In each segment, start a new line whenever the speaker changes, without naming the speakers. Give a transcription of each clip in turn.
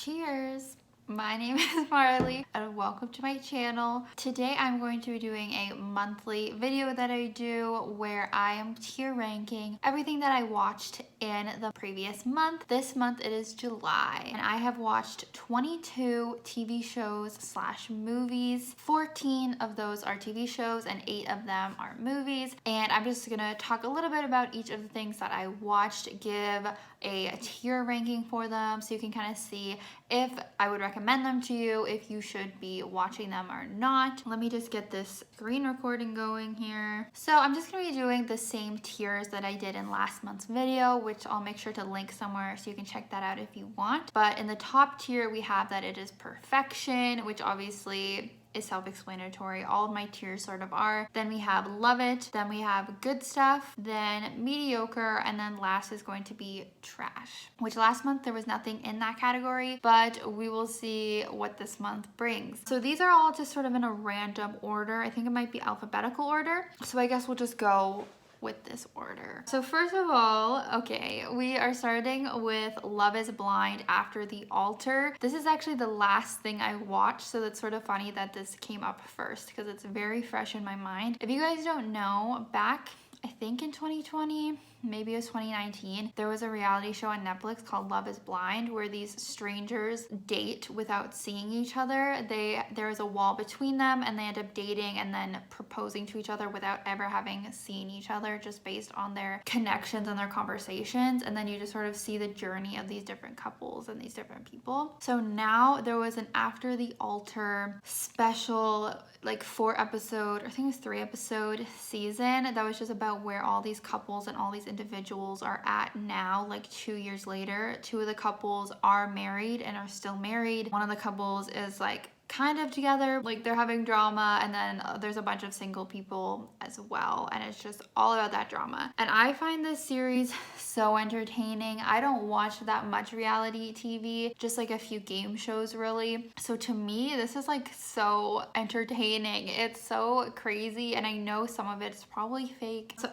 Cheers! My name is Marley and welcome to my channel. Today I'm going to be doing a monthly video that I do where I am tier ranking everything that I watched in the previous month. This month it is July and I have watched 22 TV shows slash movies. 14 of those are TV shows and 8 of them are movies. And I'm just gonna talk a little bit about each of the things that I watched, give a tier ranking for them so you can kind of see if I would recommend them to you, if you should be watching them or not. Let me just get this screen recording going here. So I'm just gonna be doing the same tiers that I did in last month's video, which I'll make sure to link somewhere so you can check that out if you want. But in the top tier, we have that it is perfection, which obviously is self-explanatory. All of my tiers sort of are. Then we have love it, then we have good stuff, then mediocre, and then last is going to be trash, which last month there was nothing in that category, but we will see what this month brings. So these are all just sort of in a random order. I think it might be alphabetical order. So I guess we'll just go with this order. So first of all, okay, we are starting with Love is Blind After the Altar. This is actually the last thing I watched, so that's sort of funny that this came up first because it's very fresh in my mind. If you guys don't know, back I think in 2020, maybe it was 2019, there was a reality show on Netflix called Love is Blind where these strangers date without seeing each other. There is a wall between them and they end up dating and then proposing to each other without ever having seen each other, just based on their connections and their conversations. And then you just sort of see the journey of these different couples and these different people. So now there was an After the Altar special, like 4-episode, I think it was 3-episode season that was just about where all these couples and all these individuals are at now, like 2 years later. 2 of the couples are married and are still married. One of the couples is like kind of together, like they're having drama, and then there's a bunch of single people as well, and it's just all about that drama. And I find this series so entertaining. I don't watch that much reality TV, just like a few game shows really. So to me, this is like so entertaining. It's so crazy, and I know some of it's probably fake. So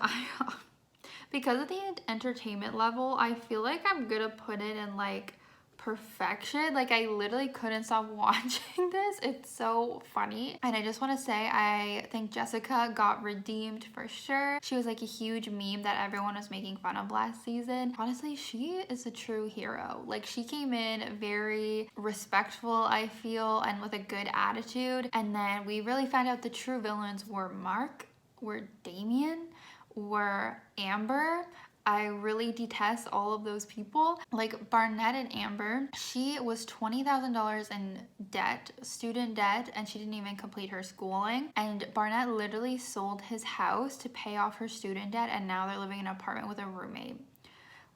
because of the entertainment level, I feel like I'm gonna put it in like perfection. Like I literally couldn't stop watching this. It's so funny. And I just want to say, I think Jessica got redeemed for sure. She was like a huge meme that everyone was making fun of last season. Honestly, she is a true hero. Like she came in very respectful, I feel, and with a good attitude. And then we really found out the true villains were Mark, were Damien, were Amber. I really detest all of those people. Like Barnett and Amber, she was $20,000 in debt, student debt, and she didn't even complete her schooling. And Barnett literally sold his house to pay off her student debt, and now they're living in an apartment with a roommate.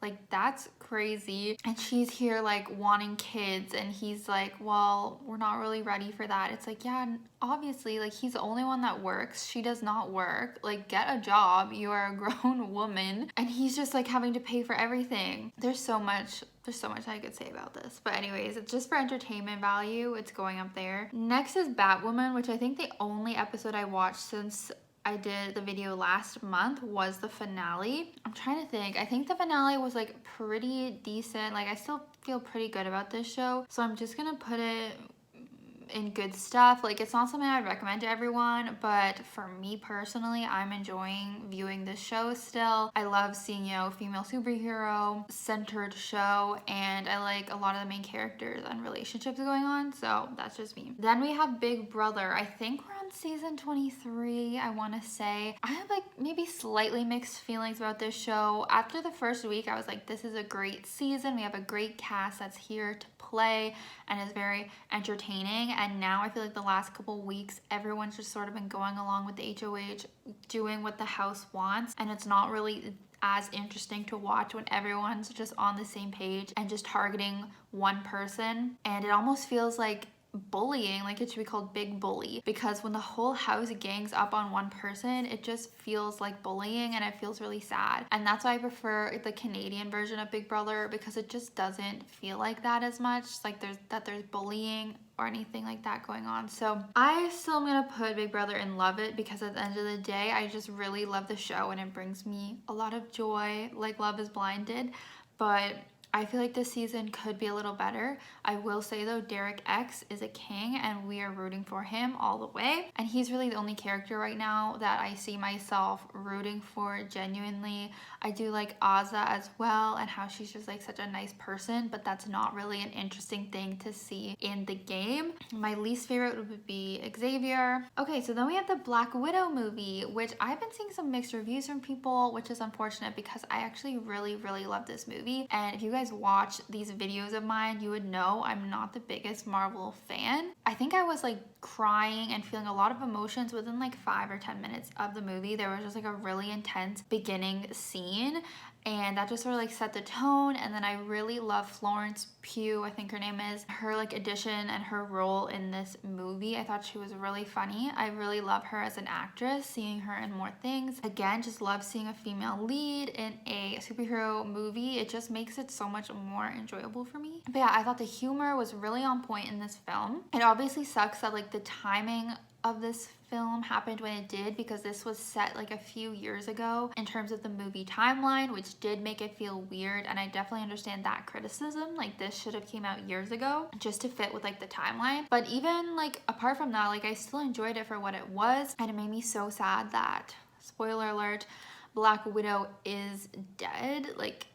Like that's crazy. And she's here like wanting kids, and he's like, well, we're not really ready for that. It's like, yeah, obviously, like he's the only one that works. She does not work. Like get a job. You are a grown woman. And he's just like having to pay for everything. There's so much I could say about this. But anyways, it's just for entertainment value. It's going up there. Next is Batwoman, which I think the only episode I watched since I did the video last month was the finale. I'm trying to think. I think the finale was like pretty decent. Like I still feel pretty good about this show. So I'm just gonna put it in good stuff. Like it's not something I'd recommend to everyone, but for me personally, I'm enjoying viewing this show still. I love seeing, you know, female superhero centered show, and I like a lot of the main characters and relationships going on. So that's just me. Then we have Big Brother. I think we're on season 23, I want to say. I have like maybe slightly mixed feelings about this show. After the first week, I was like, this is a great season. We have a great cast that's here to play and is very entertaining. And now I feel like the last couple weeks, everyone's just sort of been going along with the HOH, doing what the house wants, and it's not really as interesting to watch when everyone's just on the same page and just targeting one person. And it almost feels like bullying, like it should be called Big Bully, because when the whole house gangs up on one person, it just feels like bullying and it feels really sad. And that's why I prefer the Canadian version of Big Brother, because it just doesn't feel like that as much, like there's bullying or anything like that going on. So I still am gonna put Big Brother and love it, because at the end of the day, I just really love the show and it brings me a lot of joy, like Love is Blind did. But I feel like this season could be a little better. I will say though, Derek X is a king and we are rooting for him all the way. And he's really the only character right now that I see myself rooting for genuinely. I do like Azza as well and how she's just like such a nice person, but that's not really an interesting thing to see in the game. My least favorite would be Xavier. Okay, so then we have the Black Widow movie, which I've been seeing some mixed reviews from people, which is unfortunate because I actually really love this movie. And if you guys watch these videos of mine, you would know I'm not the biggest Marvel fan. I think I was like crying and feeling a lot of emotions within like 5 or 10 minutes of the movie. There was just like a really intense beginning scene and that just sort of like set the tone. And then I really love Florence Pugh, I think her name is, her like addition and her role in this movie. I thought she was really funny. I really love her as an actress, seeing her in more things. Again, just love seeing a female lead in a superhero movie. It just makes it so much more enjoyable for me. But yeah, I thought the humor was really on point in this film. It obviously sucks that like the timing of this film happened when it did because this was set like a few years ago in terms of the movie timeline, which did make it feel weird, and I definitely understand that criticism. Like this should have came out years ago just to fit with like the timeline. But even like apart from that, like I still enjoyed it for what it was, and it made me so sad that, spoiler alert, Black Widow is dead. Like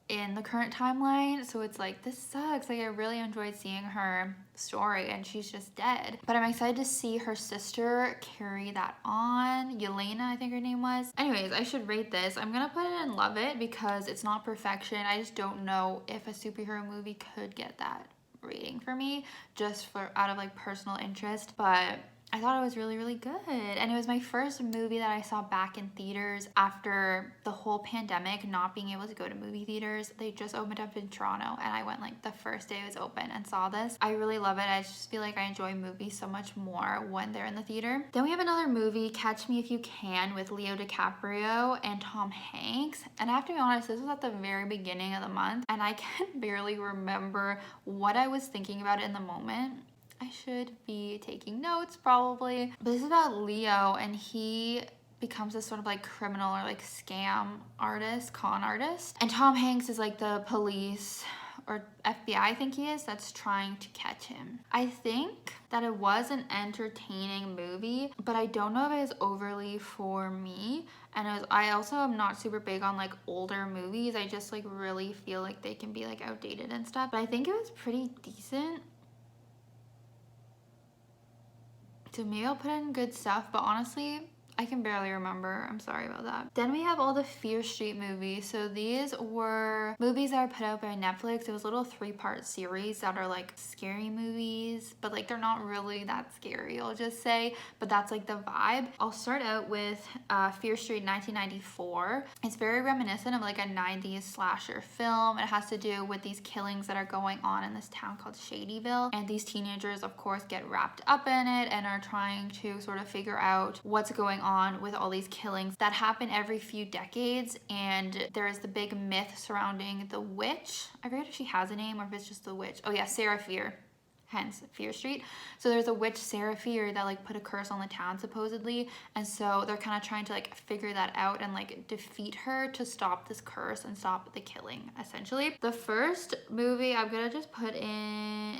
in the current timeline, so it's like this sucks. Like I really enjoyed seeing her story and she's just dead, but I'm excited to see her sister carry that on. Yelena, I think her name was. Anyways, I should rate this. I'm gonna put it in love it because it's not perfection. I just don't know if a superhero movie could get that rating for me just for out of like personal interest, but I thought it was really good. And it was my first movie that I saw back in theaters after the whole pandemic, not being able to go to movie theaters. They just opened up in Toronto and I went like the first day it was open and saw this. I really love it. I just feel like I enjoy movies so much more when they're in the theater. Then we have another movie, Catch Me If You Can, with Leo DiCaprio and Tom Hanks. And I have to be honest, this was at the very beginning of the month and I can barely remember what I was thinking about in the moment. I should be taking notes probably. But this is about Leo and he becomes this sort of like criminal or like scam artist, con artist. And Tom Hanks is like the police or FBI, I think he is, that's trying to catch him. I think that it was an entertaining movie, but I don't know if it was overly for me. And I also am not super big on like older movies. I just like really feel like they can be like outdated and stuff. But I think it was pretty decent. So maybe I'll put in good stuff, but honestly, I can barely remember. I'm sorry about that. Then we have all the Fear Street movies. So these were movies that were put out by Netflix. It was a little 3-part series that are like scary movies, but like they're not really that scary, I'll just say, but that's like the vibe. I'll start out with Fear Street 1994. It's very reminiscent of like a 90s slasher film. It has to do with these killings that are going on in this town called Shadyville. And these teenagers, of course, get wrapped up in it and are trying to sort of figure out what's going on with all these killings that happen every few decades. And there is the big myth surrounding the witch. I forget if she has a name or if it's just the witch. Oh yeah, Sarah Fear, hence Fear Street. So there's a witch, Sarah Fear, that like put a curse on the town supposedly, and so they're kind of trying to like figure that out and like defeat her to stop this curse and stop the killing, essentially. The first movie I'm gonna just put in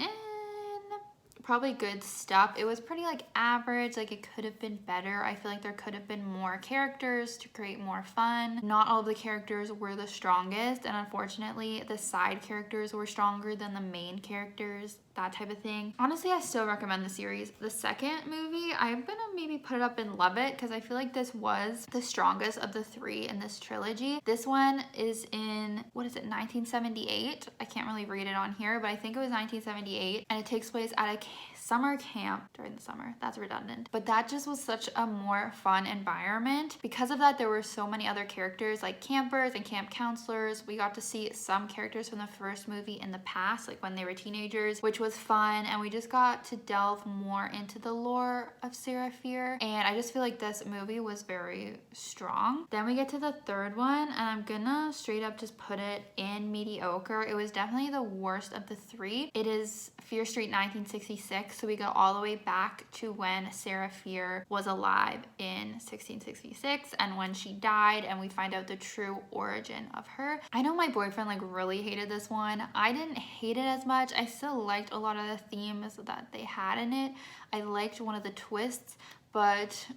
probably good stuff. It was pretty like average, like it could have been better. I feel like there could have been more characters to create more fun. Not all of the characters were the strongest, and unfortunately the side characters were stronger than the main characters, that type of thing. Honestly, I still recommend the series. The second movie, I'm gonna maybe put it up in Love It because I feel like this was the strongest of the 3 in this trilogy. This one is in, what is it, 1978? I can't really read it on here, but I think it was 1978, and it takes place at a summer camp during the summer. That's redundant. But that just was such a more fun environment. Because of that, there were so many other characters like campers and camp counselors. We got to see some characters from the first movie in the past, like when they were teenagers, which was fun. And we just got to delve more into the lore of Sarah Fear. And I just feel like this movie was very strong. Then we get to the third one, and I'm gonna straight up just put it in mediocre. It was definitely the worst of the 3. It is Fear Street 1966. 1666. So we go all the way back to when Sarah Fier was alive in 1666 and when she died, and we find out the true origin of her. I know my boyfriend like really hated this one. I didn't hate it as much. I still liked a lot of the themes that they had in it. I liked one of the twists, but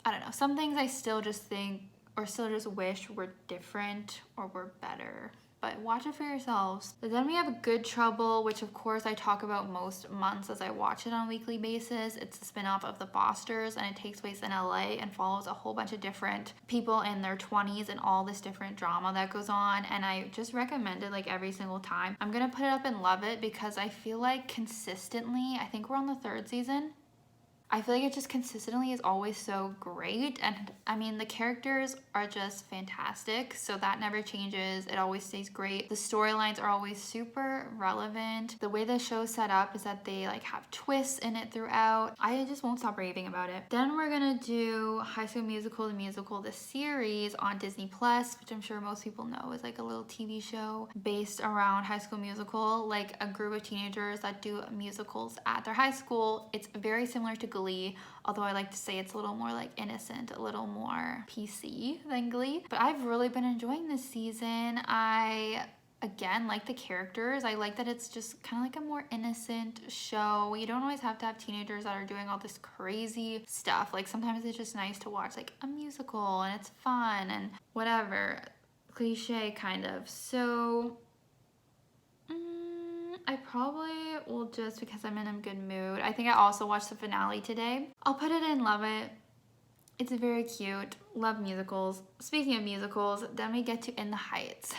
I don't know, some things I still just think or still just wish were different or were better. But watch it for yourselves. But then we have Good Trouble, which of course I talk about most months as I watch it on a weekly basis. It's a spin-off of The Fosters, and it takes place in LA and follows a whole bunch of different people in their 20s and all this different drama that goes on. And I just recommend it like every single time. I'm gonna put it up and love it because I feel like consistently, I think we're on the 3rd season, I feel like it just consistently is always so great. And I mean, the characters are just fantastic, so that never changes. It always stays great. The storylines are always super relevant. The way the show's set up is that they like have twists in it throughout. I just won't stop raving about it. Then we're gonna do High School Musical, the musical, the series on Disney Plus, which I'm sure most people know is like a little TV show based around High School Musical, like a group of teenagers that do musicals at their high school. It's very similar to Glee, although I like to say it's a little more like innocent, a little more PC than Glee. But I've really been enjoying this season. I again like the characters. I like that it's just kind of like a more innocent show. You don't always have to have teenagers that are doing all this crazy stuff. Like sometimes it's just nice to watch like a musical and it's fun and whatever. Cliche kind of. So I probably will just, because I'm in a good mood. I think I also watched the finale today. I'll put it in, love it. It's very cute. Love musicals. Speaking of musicals, then we get to In the Heights.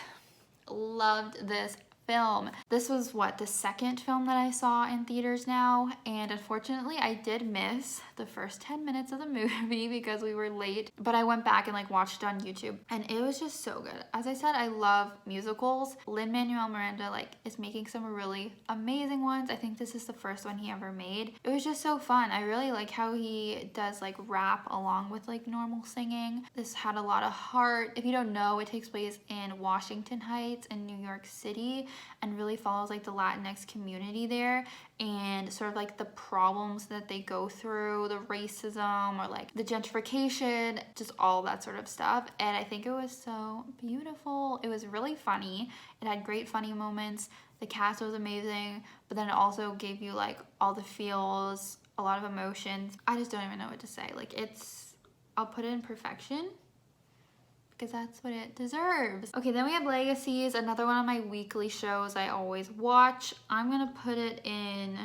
Loved this film. This was what, the 2nd film that I saw in theaters now, and unfortunately I did miss the first 10 minutes of the movie because we were late, but I went back and like watched it on YouTube and it was just so good. As I said, I love musicals. Lin-Manuel Miranda like is making some really amazing ones. I think this is the first one he ever made. It was just so fun. I really like how he does like rap along with like normal singing. This had a lot of heart. If you don't know, it takes place in Washington Heights in New York City, and really follows like the Latinx community there and sort of like the problems that they go through, the racism or like the gentrification, just all that sort of stuff. And I think it was so beautiful. It was really funny. It had great funny moments. The cast was amazing, but then it also gave you like all the feels, a lot of emotions. I just don't even know what to say. Like I'll put it in perfection, because that's what it deserves. Okay, then we have Legacies, another one of my weekly shows I always watch. I'm gonna put it in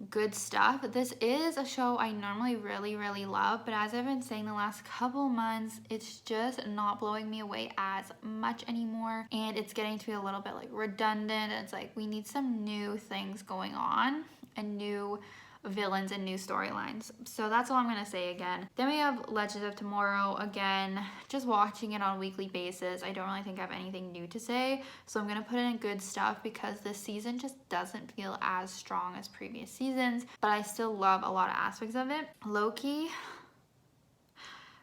good stuff. This is a show I normally really love, but as I've been saying the last couple months, it's just not blowing me away as much anymore, and it's getting to be a little bit like redundant. It's like we need some new things going on and new villains and new storylines. So that's all I'm gonna say again. Then we have Legends of Tomorrow. Again, just watching it on a weekly basis. I don't really think I have anything new to say, so I'm gonna put in good stuff because this season just doesn't feel as strong as previous seasons, but I still love a lot of aspects of it. Loki,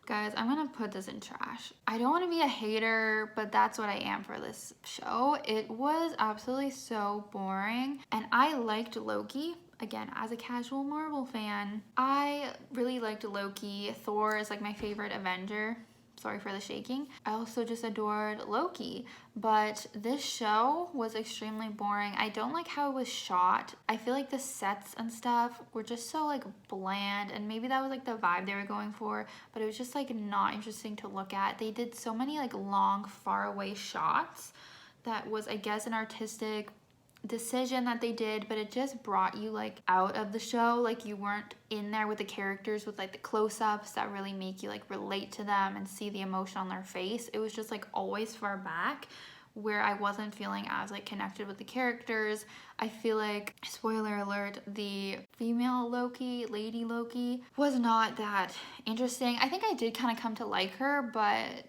guys, I'm gonna put this in trash. I don't want to be a hater, but that's what I am for this show. It was absolutely so boring, and I liked Loki. Again, as a casual Marvel fan, I really liked Loki. Thor is like my favorite Avenger. Sorry for the shaking. I also just adored Loki, but this show was extremely boring. I don't like how it was shot. I feel like the sets and stuff were just so like bland, and maybe that was like the vibe they were going for, but it was just like not interesting to look at. They did so many like long, far away shots that was, I guess, an artistic decision that they did, but it just brought you like out of the show. Like you weren't in there with the characters with like the close-ups that really make you like relate to them and see the emotion on their face. It was just like always far back where I wasn't feeling as like connected with the characters. I feel like, spoiler alert, the female Loki, Lady Loki, was not that interesting. I think I did kind of come to like her, but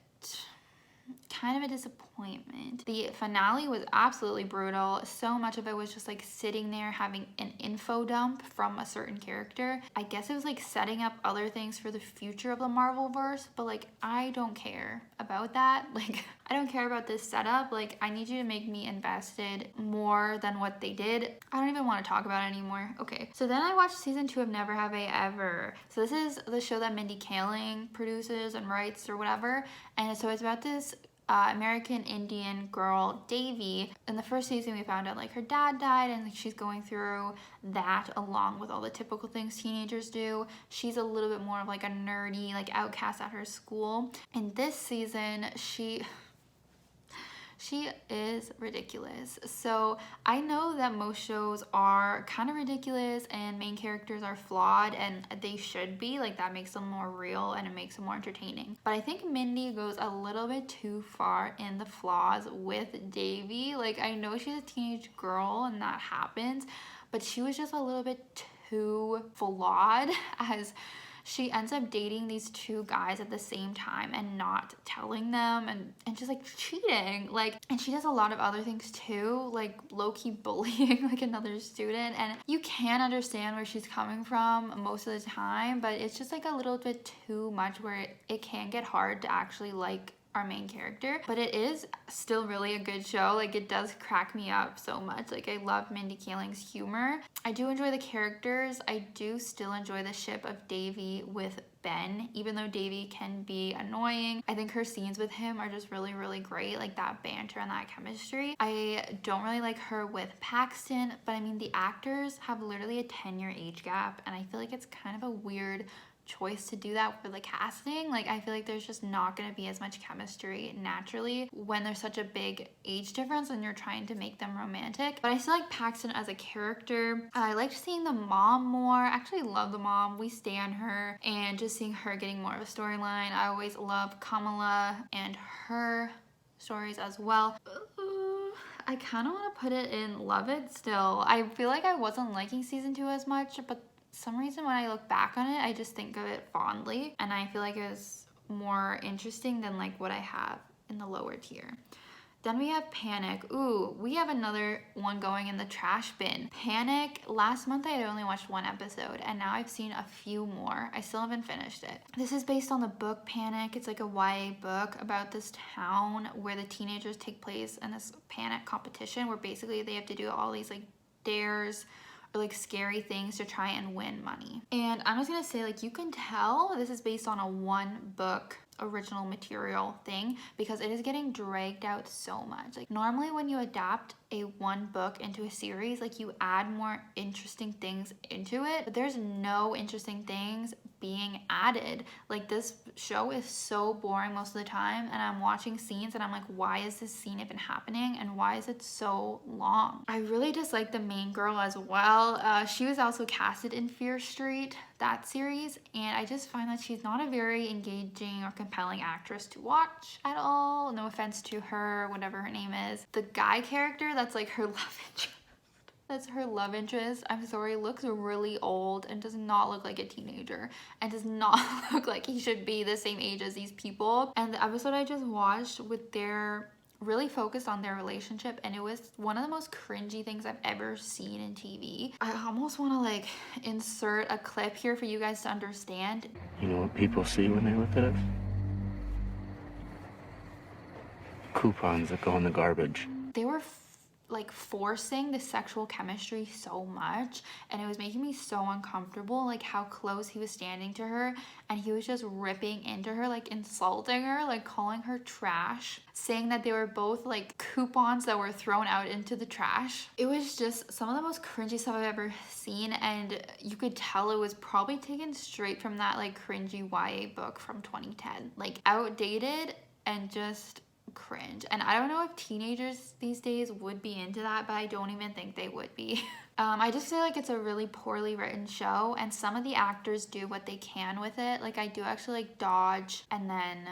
kind of a disappointment disappointment. The finale was absolutely brutal. So much of it was just like sitting there having an info dump from a certain character. I guess it was like setting up other things for the future of the Marvelverse, but like I don't care about that. Like I don't care about this setup. Like I need you to make me invested more than what they did. I don't even want to talk about it anymore. Okay, so then I watched season 2 of Never Have I Ever. So this is the show that Mindy Kaling produces and writes or whatever, and so it's about this American Indian girl, Davy. In the first season, we found out like her dad died and like, she's going through that along with all the typical things teenagers do. She's a little bit more of like a nerdy, like outcast at her school. In this season, she is ridiculous. So I know that most shows are kind of ridiculous and main characters are flawed, and they should be. Like that makes them more real and it makes them more entertaining. But I think Mindy goes a little bit too far in the flaws with Davy. Like I know she's a teenage girl and that happens, but she was just a little bit too flawed as she ends up dating these two guys at the same time and not telling them and just like cheating. Like, and she does a lot of other things too, like low-key bullying like another student, and you can understand where she's coming from most of the time, but it's just like a little bit too much where it can get hard to actually like our main character. But it is still really a good show. Like it does crack me up so much. Like I love Mindy Kaling's humor. I do enjoy the characters. I do still enjoy the ship of Davy with Ben, even though Davy can be annoying. I think her scenes with him are just really, really great. Like that banter and that chemistry. I don't really like her with Paxton, but I mean the actors have literally a 10-year age gap, and I feel like it's kind of a weird choice to do that for the casting. Like I feel like there's just not going to be as much chemistry naturally when there's such a big age difference and you're trying to make them romantic. But I still like Paxton as a character. I liked seeing the mom more. I actually love the mom. We stan her, and just seeing her getting more of a storyline. I always love Kamala and her stories as well. I kind of want to put it in Love It still. I feel like I wasn't liking season 2 as much, but some reason when I look back on it, I just think of it fondly, and I feel like it was more interesting than like what I have in the lower tier. Then we have Panic. Ooh, we have another one going in the trash bin. Panic, last month I had only watched 1 episode, and now I've seen a few more. I still haven't finished it. This is based on the book Panic. It's like a YA book about this town where the teenagers take place in this panic competition where basically they have to do all these like dares or like scary things to try and win money. And I'm just gonna say, like, you can tell this is based on a 1 book original material thing because it is getting dragged out so much. Like normally when you adapt a 1 book into a series, like you add more interesting things into it, but there's no interesting things being added. Like this show is so boring most of the time, and I'm watching scenes and I'm like, why is this scene even happening and why is it so long? I really dislike the main girl as well. She was also casted in Fear Street, that series, and I just find that she's not a very engaging or compelling actress to watch at all. No offense to her, whatever her name is. The guy character that's like her love interest, that's her love interest, I'm sorry, looks really old and does not look like a teenager and does not look like he should be the same age as these people. And the episode I just watched with their really focused on their relationship, and it was one of the most cringy things I've ever seen in TV. I almost want to like insert a clip here for you guys to understand.
You know what people see when they look at us? Coupons that go in the garbage.
They were like forcing the sexual chemistry so much, and it was making me so uncomfortable, like how close he was standing to her and he was just ripping into her, like insulting her, like calling her trash, saying that they were both like coupons that were thrown out into the trash. It was just some of the most cringy stuff I've ever seen, and you could tell it was probably taken straight from that like cringy YA book from 2010, like outdated and just cringe. And I don't know if teenagers these days would be into that, but I don't even think they would be. I just feel like it's a really poorly written show, and some of the actors do what they can with it. Like I do actually like Dodge, and then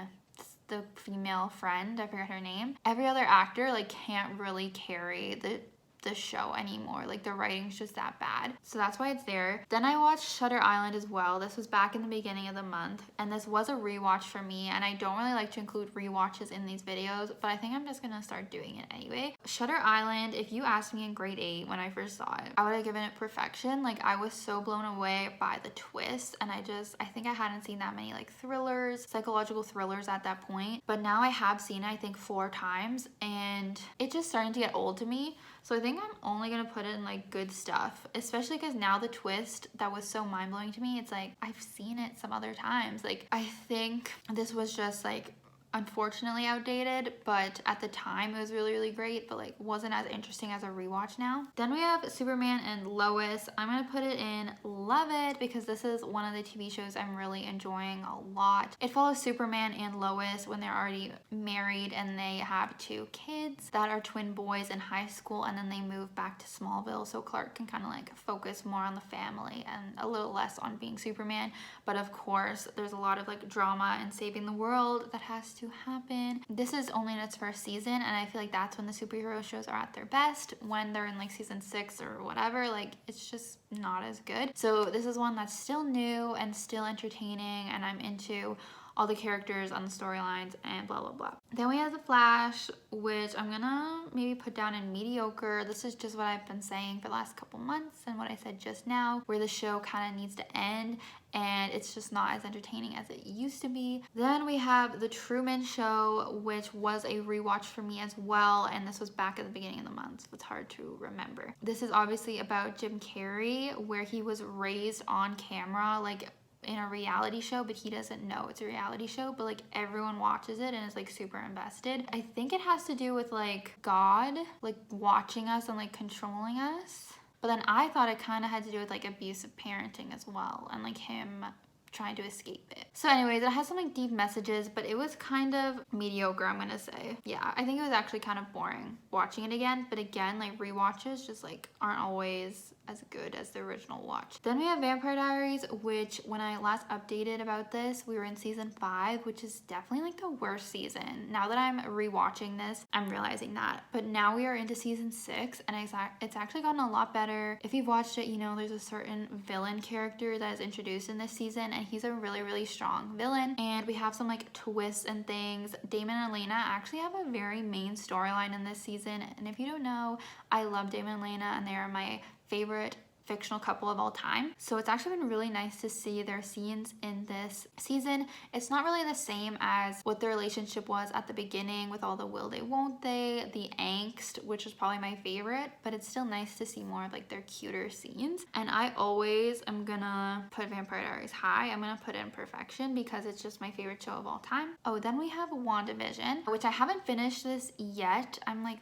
the female friend, I forget her name. Every other actor like can't really carry the the show anymore. Like the writing's just that bad. So that's why it's there. Then I watched Shutter Island as well. This was back in the beginning of the month, and this was a rewatch for me, and I don't really like to include rewatches in these videos, but I think I'm just gonna start doing it anyway. Shutter Island, if you asked me in grade 8 when I first saw it, I would have given it perfection. Like I was so blown away by the twist, and I think I hadn't seen that many like thrillers, psychological thrillers at that point, but now I have seen it I think 4 times, and it's just starting to get old to me. So I think I'm only gonna put it in like good stuff, especially because now the twist that was so mind-blowing to me, it's like I've seen it some other times. Like I think this was just like unfortunately outdated, but at the time it was really, really great, but like wasn't as interesting as a rewatch now. Then we have Superman and Lois. I'm gonna put it in love it because this is one of the TV shows I'm really enjoying a lot. It follows Superman and Lois when they're already married and they have 2 kids that are twin boys in high school, and then they move back to Smallville so Clark can kind of like focus more on the family and a little less on being Superman. But of course there's a lot of like drama and saving the world that has to happen. This is only in its first season, and I feel like that's when the superhero shows are at their best, when they're in like season 6 or whatever. Like it's just not as good. So this is one that's still new and still entertaining, and I'm into all the characters on the storylines and blah blah blah. Then we have The Flash, which I'm gonna maybe put down in mediocre. This is just what I've been saying for the last couple months and what I said just now, where the show kind of needs to end and it's just not as entertaining as it used to be. Then we have The Truman Show, which was a rewatch for me as well, and this was back at the beginning of the month, so it's hard to remember. This is obviously about Jim Carrey, where he was raised on camera like in a reality show, but he doesn't know it's a reality show, but like everyone watches it and is like super invested. I think it has to do with like God like watching us and like controlling us, but then I thought it kind of had to do with like abusive parenting as well, and like him trying to escape it. So anyways, it has some like deep messages, but it was kind of mediocre, I'm gonna say. Yeah, I think it was actually kind of boring watching it again, but again, like rewatches just like aren't always as good as the original watch. Then we have Vampire Diaries, which when I last updated about this, we were in season 5, which is definitely like the worst season. Now that I'm rewatching this, I'm realizing that. But now we are into season 6, and it's actually gotten a lot better. If you've watched it, you know there's a certain villain character that is introduced in this season, and he's a really, really strong villain. And we have some like twists and things. Damon and Elena actually have a very main storyline in this season, and if you don't know, I love Damon and Elena, and they are my favorite fictional couple of all time. So it's actually been really nice to see their scenes in this season. It's not really the same as what their relationship was at the beginning with all the will they, won't they, the angst, which is probably my favorite, but it's still nice to see more of like their cuter scenes. And I always am gonna put Vampire Diaries high. I'm gonna put it in perfection because it's just my favorite show of all time. Oh, then we have WandaVision, which I haven't finished this yet. I'm like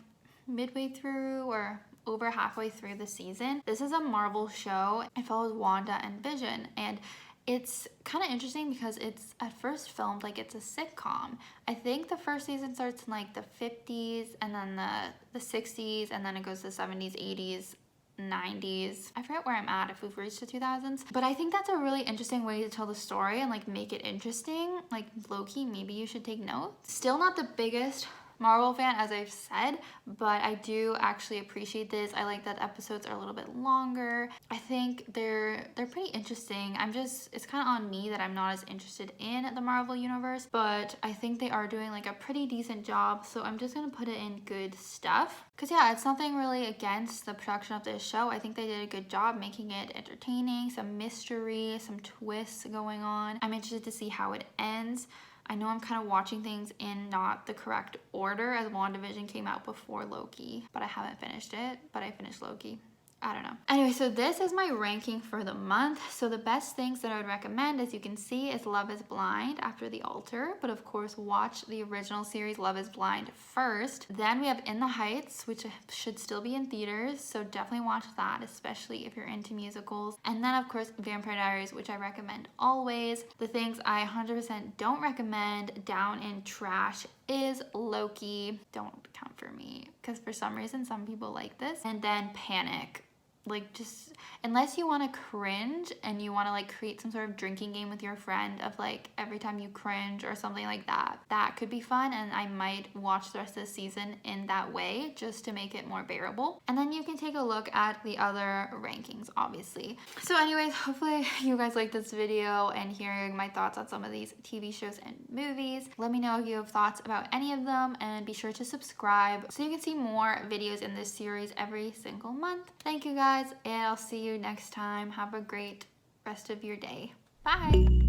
midway through or over halfway through the season. This is a Marvel show. It follows Wanda and Vision, and it's kind of interesting because it's at first filmed like it's a sitcom. I think the first season starts in like the 50s, and then the 60s, and then it goes to the 70s, 80s, 90s. I forget where I'm at, if we've reached the 2000s, but I think that's a really interesting way to tell the story and like make it interesting. Like Loki, maybe you should take notes. Still not the biggest Marvel fan, as I've said, but I do actually appreciate this. I like that episodes are a little bit longer. I think they're pretty interesting. It's kind of on me that I'm not as interested in the Marvel universe, but I think they are doing like a pretty decent job, so I'm just gonna put it in good stuff. Because yeah, it's nothing really against the production of this show. I think they did a good job making it entertaining, some mystery, some twists going on. I'm interested to see how it ends. I know I'm kind of watching things in not the correct order, as WandaVision came out before Loki, but I haven't finished it, but I finished Loki. I don't know. Anyway, so this is my ranking for the month. So the best things that I would recommend, as you can see, is Love is Blind after The Altar, but of course watch the original series Love is Blind first. Then we have In the Heights, which should still be in theaters, so definitely watch that, especially if you're into musicals. And then of course Vampire Diaries, which I recommend always. The things I 100% don't recommend, down in trash, is Loki. Don't count for me, because for some reason some people like this. And then Panic. like, just unless you want to cringe and you want to like create some sort of drinking game with your friend of like every time you cringe or something like that, that could be fun, and I might watch the rest of the season in that way just to make it more bearable. And then you can take a look at the other rankings, obviously. So anyways, hopefully you guys like this video and hearing my thoughts on some of these TV shows and movies. Let me know if you have thoughts about any of them, and be sure to subscribe so you can see more videos in this series every single month. Thank you guys, and I'll see you next time. Have a great rest of your day. Bye!